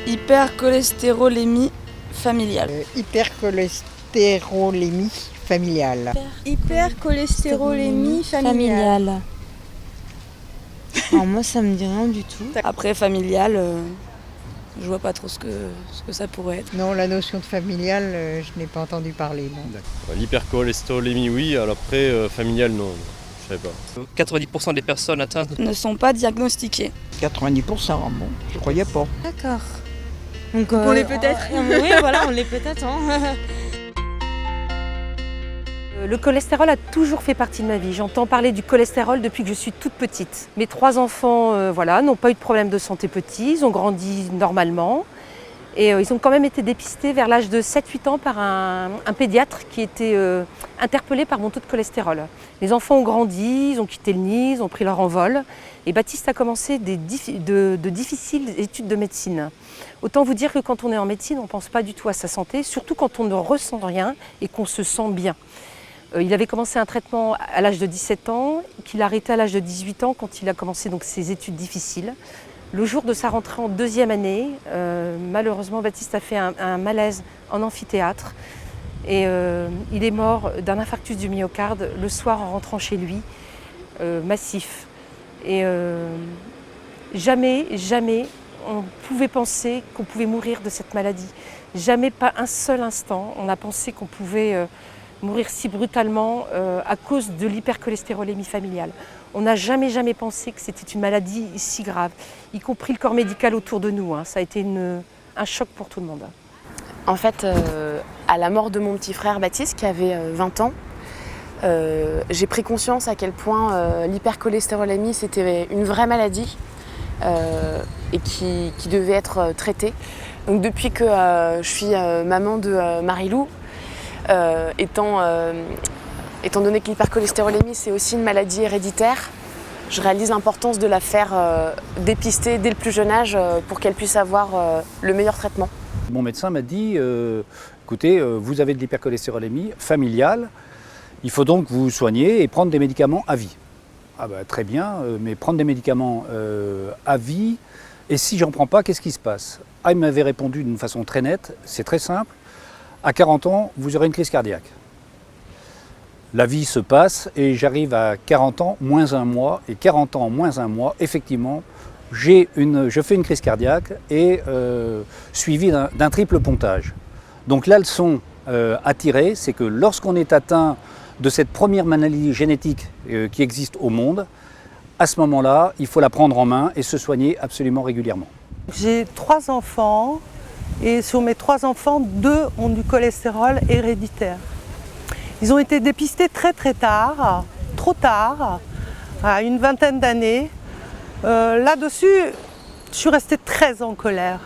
Hypercholestérolémie familiale. Hypercholestérolémie familiale. Hypercholestérolémie familiale. Alors moi ça me dit rien du tout. Après familiale, je vois pas trop ce que ça pourrait être. Non, la notion de familiale, je n'ai pas entendu parler. L'hypercholestérolémie, oui. Alors après, familiale, non. Je ne savais pas. 90% des personnes atteintes Ne sont pas diagnostiquées. 90%, bon, je croyais pas. D'accord. Donc on l'est peut-être. Oui, voilà, on l'est peut-être. Hein. Le cholestérol a toujours fait partie de ma vie. J'entends parler du cholestérol depuis que je suis toute petite. Mes 3 enfants n'ont pas eu de problème de santé petits, ils ont grandi normalement. Et ils ont quand même été dépistés vers l'âge de 7-8 ans par un pédiatre qui était interpellé par mon taux de cholestérol. Les enfants ont grandi, ils ont quitté le nid, ils ont pris leur envol. Et Baptiste a commencé de difficiles études de médecine. Autant vous dire que quand on est en médecine, on ne pense pas du tout à sa santé, surtout quand on ne ressent rien et qu'on se sent bien. Il avait commencé un traitement à l'âge de 17 ans, qu'il a arrêté à l'âge de 18 ans quand il a commencé donc, ses études difficiles. Le jour de sa rentrée en 2e année, malheureusement Baptiste a fait un malaise en amphithéâtre et il est mort d'un infarctus du myocarde le soir en rentrant chez lui, massif. Et jamais on pouvait penser qu'on pouvait mourir de cette maladie. Jamais, pas un seul instant, on a pensé qu'on pouvait mourir si brutalement à cause de l'hypercholestérolémie familiale. On n'a jamais pensé que c'était une maladie si grave, y compris le corps médical autour de nous. Ça a été un choc pour tout le monde. En fait, à la mort de mon petit frère Baptiste, qui avait 20 ans, j'ai pris conscience à quel point l'hypercholestérolémie, c'était une vraie maladie et qui devait être traitée. Donc depuis que je suis maman de Marie-Lou, étant donné que l'hypercholestérolémie c'est aussi une maladie héréditaire, je réalise l'importance de la faire dépister dès le plus jeune âge pour qu'elle puisse avoir le meilleur traitement. Mon médecin m'a dit, écoutez, vous avez de l'hypercholestérolémie familiale, il faut donc vous soigner et prendre des médicaments à vie. Ah bah, très bien, mais prendre des médicaments à vie, et si j'en prends pas, qu'est-ce qui se passe? Ah, il m'avait répondu d'une façon très nette, c'est très simple, à 40 ans, vous aurez une crise cardiaque. La vie se passe et j'arrive à 40 ans, moins 1 mois, et 40 ans, moins 1 mois, effectivement, je fais une crise cardiaque et suivie d'un triple pontage. Donc la leçon à tirer, c'est que lorsqu'on est atteint de cette première maladie génétique qui existe au monde, à ce moment-là, il faut la prendre en main et se soigner absolument régulièrement. J'ai 3 enfants et sur mes 3 enfants, 2 ont du cholestérol héréditaire. Ils ont été dépistés très tard, trop tard, à une vingtaine d'années. Là-dessus, je suis restée très en colère,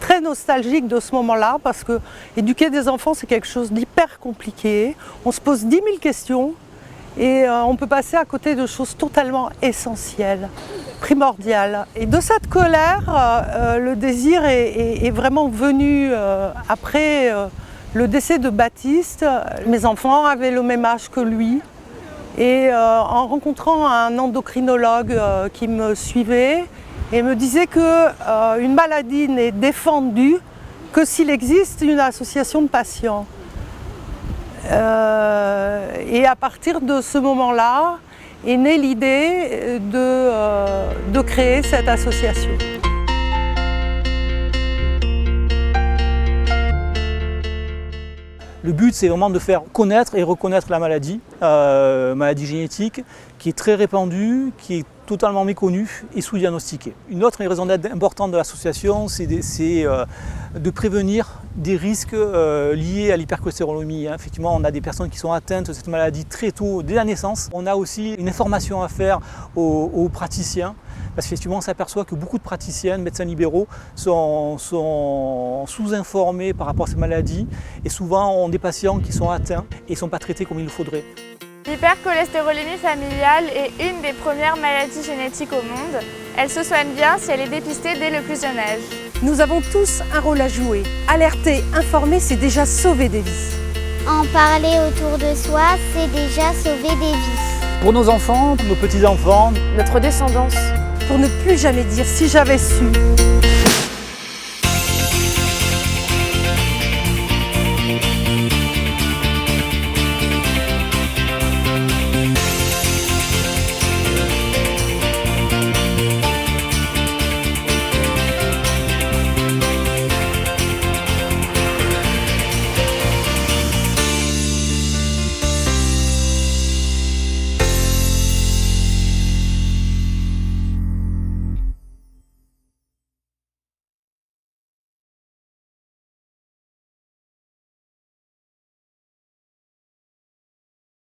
très nostalgique de ce moment-là, parce que éduquer des enfants, c'est quelque chose d'hyper compliqué. On se pose 10 000 questions et on peut passer à côté de choses totalement essentielles, primordiales. Et de cette colère, le désir est vraiment venu après le décès de Baptiste. Mes enfants avaient le même âge que lui. Et en rencontrant un endocrinologue qui me suivait et me disait qu'une maladie n'est défendue que s'il existe une association de patients. Et à partir de ce moment-là est née l'idée de créer cette association. Le but, c'est vraiment de faire connaître et reconnaître la maladie, maladie génétique, qui est très répandue, qui est totalement méconnue et sous-diagnostiquée. Une autre raison d'être importante de l'association, c'est de prévenir des risques liés à l'hypercholestérolémie. Effectivement, on a des personnes qui sont atteintes de cette maladie très tôt, dès la naissance. On a aussi une information à faire aux praticiens. Parce qu'effectivement, on s'aperçoit que beaucoup de praticiens, de médecins libéraux, sont sous-informés par rapport à cette maladie et souvent ont des patients qui sont atteints et ne sont pas traités comme il le faudrait. L'hypercholestérolémie familiale est une des premières maladies génétiques au monde. Elle se soigne bien si elle est dépistée dès le plus jeune âge. Nous avon tous un rôle à jouer. Alerter, informer, c'est déjà sauver des vies. En parler autour de soi, c'est déjà sauver des vies. Pour nos enfants, pour nos petits-enfants, notre descendance. Pour ne plus jamais dire « si j'avais su ».